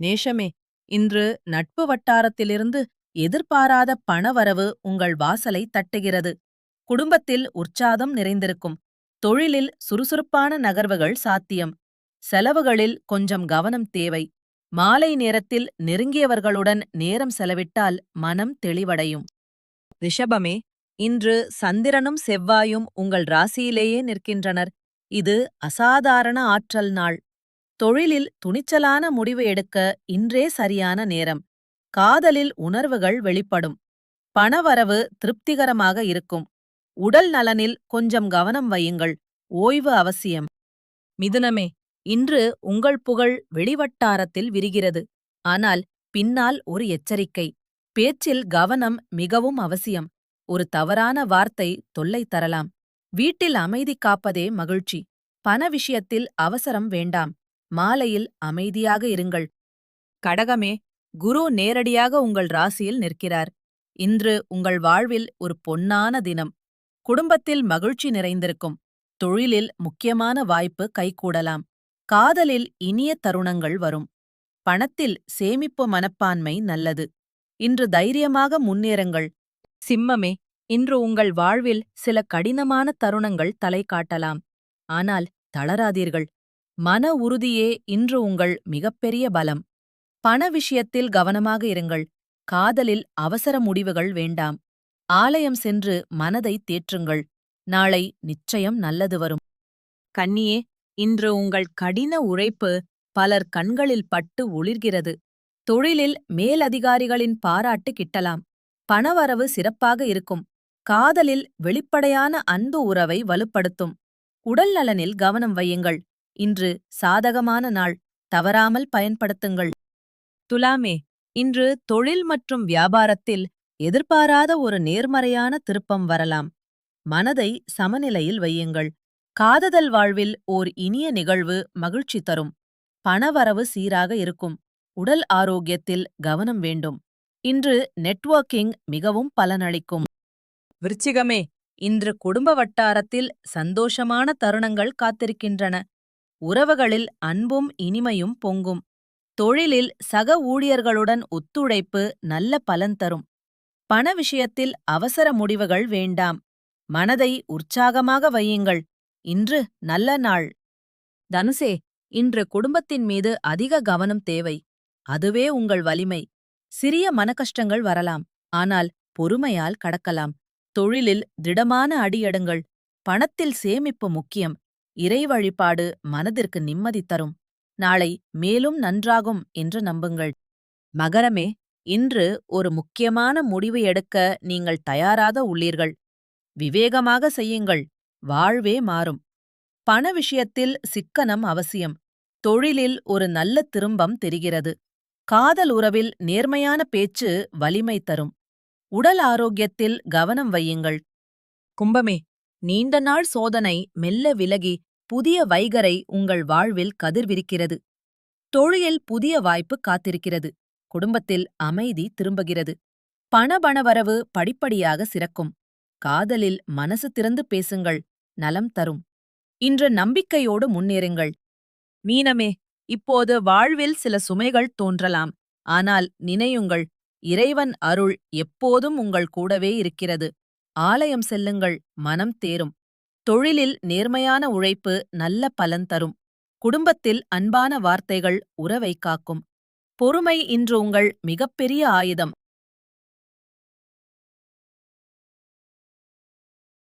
நேஷமே, இன்று நட்பு வட்டாரத்திலிருந்து எதிர்பாராத பணவரவு உங்கள் வாசலை தட்டுகிறது. குடும்பத்தில் உற்சாகம் நிறைந்திருக்கும். தொழிலில் சுறுசுறுப்பான நகர்வுகள் சாத்தியம். செலவுகளில் கொஞ்சம் கவனம் தேவை. மாலை நேரத்தில் நெருங்கியவர்களுடன் நேரம் செலவிட்டால் மனம் தெளிவடையும். ரிஷபமே, இன்று சந்திரனும் செவ்வாயும் உங்கள் ராசியிலேயே நிற்கின்றனர். இது அசாதாரண ஆற்றல் நாள். தொழிலில் துணிச்சலான முடிவு எடுக்க இன்றே சரியான நேரம். காதலில் உணர்வுகள் வெளிப்படும். பணவரவு திருப்திகரமாக இருக்கும். உடல் நலனில் கொஞ்சம் கவனம் வையுங்கள். ஓய்வு அவசியம். மிதுனமே, இன்று உங்கள் புகழ் வெளிவட்டாரத்தில் விரிகிறது. ஆனால் பின்னால் ஒரு எச்சரிக்கை. பேச்சில் கவனம் மிகவும் அவசியம். ஒரு தவறான வார்த்தை தொல்லை தரலாம். வீட்டில் அமைதி காப்பதே மகிழ்ச்சி. பண விஷயத்தில் அவசரம் வேண்டாம். மாலையில் அமைதியாக இருங்கள். கடகமே, குரு நேரடியாக உங்கள் ராசியில் நிற்கிறார். இன்று உங்கள் வாழ்வில் ஒரு பொன்னான தினம். குடும்பத்தில் மகிழ்ச்சி நிறைந்திருக்கும். தொழிலில் முக்கியமான வாய்ப்பு கைகூடலாம். காதலில் இனிய தருணங்கள் வரும். பணத்தில் சேமிப்பு மனப்பான்மை நல்லது. இன்று தைரியமாக முன்னேறுங்கள். சிம்மமே, இன்று உங்கள் வாழ்வில் சில கடினமான தருணங்கள் தலை காட்டலாம். ஆனால் தளராதீர்கள். மன உறுதியே இன்று உங்கள் மிகப்பெரிய பலம். பண விஷயத்தில் கவனமாக இருங்கள். காதலில் அவசர முடிவுகள் வேண்டாம். ஆலயம் சென்று மனதை தேற்றுங்கள். நாளை நிச்சயம் நல்லது வரும். கன்னியே, இன்று உங்கள் கடின உழைப்பு பலர் கண்களில் பட்டு ஒளிர்கிறது. தொழிலில் மேலதிகாரிகளின் பாராட்டு கிட்டலாம். பணவரவு சிறப்பாக இருக்கும். காதலில் வெளிப்படையான அன்பு உறவை வலுப்படுத்தும். உடல் நலனில் கவனம் வையுங்கள். இன்று சாதகமான நாள். தவறாமல் பயன்படுத்துங்கள். துலாமே, இன்று தொழில் மற்றும் வியாபாரத்தில் எதிர்பாராத ஒரு நேர்மறையான திருப்பம் வரலாம். மனதை சமநிலையில் வையுங்கள். காதல் வாழ்வில் ஓர் இனிய நிகழ்வு மகிழ்ச்சி தரும். பணவரவு சீராக இருக்கும். உடல் ஆரோக்கியத்தில் கவனம் வேண்டும். இன்று நெட்வொர்க்கிங் மிகவும் பலனளிக்கும். விருச்சிகமே, இன்று குடும்ப வட்டாரத்தில் சந்தோஷமான தருணங்கள் காத்திருக்கின்றன. உறவுகளில் அன்பும் இனிமையும் பொங்கும். தொழிலில் சக ஊழியர்களுடன் ஒத்துழைப்பு நல்ல பலன் தரும். பண விஷயத்தில் அவசர முடிவுகள் வேண்டாம். மனதை உற்சாகமாக வையுங்கள். இன்று நல்ல நாள். தனுசே, இன்று குடும்பத்தின் மீது அதிக கவனம் தேவை. அதுவே உங்கள் வலிமை. சிறிய மனக்கஷ்டங்கள் வரலாம். ஆனால் பொறுமையால் கடக்கலாம். தொழிலில் திடமான அடியெடுங்கள். பணத்தில் சேமிப்பு முக்கியம். இறை வழிபாடு மனதிற்கு நிம்மதி தரும். நாளை மேலும் நன்றாகும் என்று நம்புங்கள். மகரமே, இன்று ஒரு முக்கியமான முடிவு எடுக்க நீங்கள் தயாராக உள்ளீர்கள். விவேகமாக செய்யுங்கள். வாழ்வே மாறும். பண விஷயத்தில் சிக்கனம் அவசியம். தொழிலில் ஒரு நல்ல திரும்பம் தெரிகிறது. காதல் உறவில் நேர்மையான பேச்சு வலிமை தரும். உடல் ஆரோக்கியத்தில் கவனம் வையுங்கள். கும்பமே, நீண்ட நாள் சோதனை மெல்ல விலகி புதிய வைகரை உங்கள் வாழ்வில் கதிர்விரிக்கிறது. தொழிலில் புதிய வாய்ப்பு காத்திருக்கிறது. குடும்பத்தில் அமைதி திரும்புகிறது. பணவரவு படிப்படியாக சிறக்கும். காதலில் மனசு திறந்து பேசுங்கள். நலம் தரும். இன்று நம்பிக்கையோடு முன்னேறுங்கள். மீனமே, இப்போது வாழ்வில் சில சுமைகள் தோன்றலாம். ஆனால் நினையுங்கள், இறைவன் அருள் எப்போதும் உங்கள் கூடவே இருக்கிறது. ஆலயம் செல்லுங்கள். மனம் தேரும். தொழிலில் நேர்மையான உழைப்பு நல்ல பலன் தரும். குடும்பத்தில் அன்பான வார்த்தைகள் உறவை காக்கும். பொறுமை இன்று உங்கள் மிகப்பெரிய ஆயுதம்.